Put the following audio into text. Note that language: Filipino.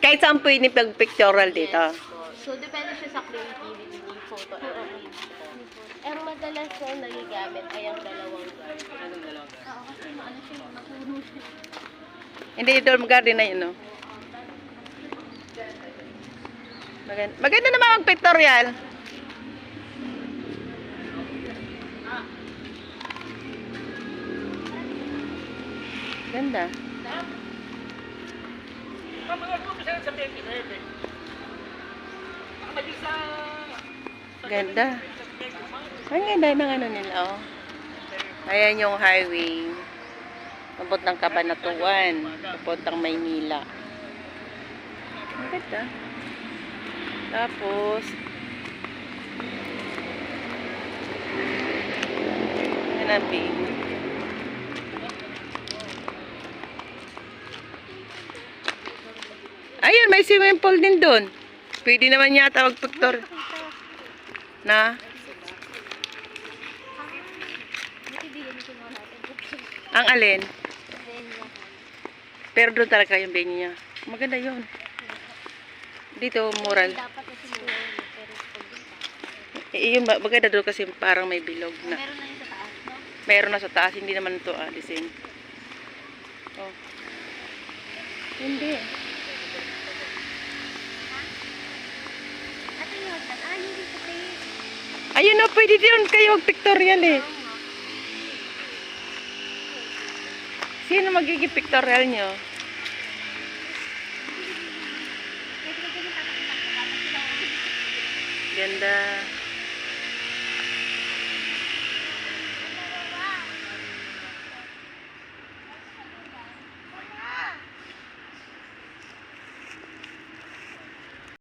Kahit saan pwede pag-pictorial dito. Yes po. So, depende siya sa creativity ni photo artist po. Ang madalas po nagagamit ay ang dalawang guard. Oo, kasi maano siya, mapuno siya. Hindi, dorm garden na yun, no? Maganda naman mag-pictorial. Ganda. Ganda. Ang ganda ng ano nila, oh. Ayan yung highway. Papuntang Cabanatuan. Papuntang Maynila. Ang ganda. Tapos, yan ang big. Ayun, may swimming pool din doon. Pwede naman yata mag-pictor. Na? Ang alin? Pero doon talaga yung venue niya. Maganda yun. Dito, mural. Yung maganda doon kasi parang may bilog na. Meron na yun sa taas, no? Meron na sa taas. Hindi naman ito, the same. Oh. Hindi. Ayun na, pwede din kayo mag-pictorial eh. Sino magiging pictorial nyo? Ganda.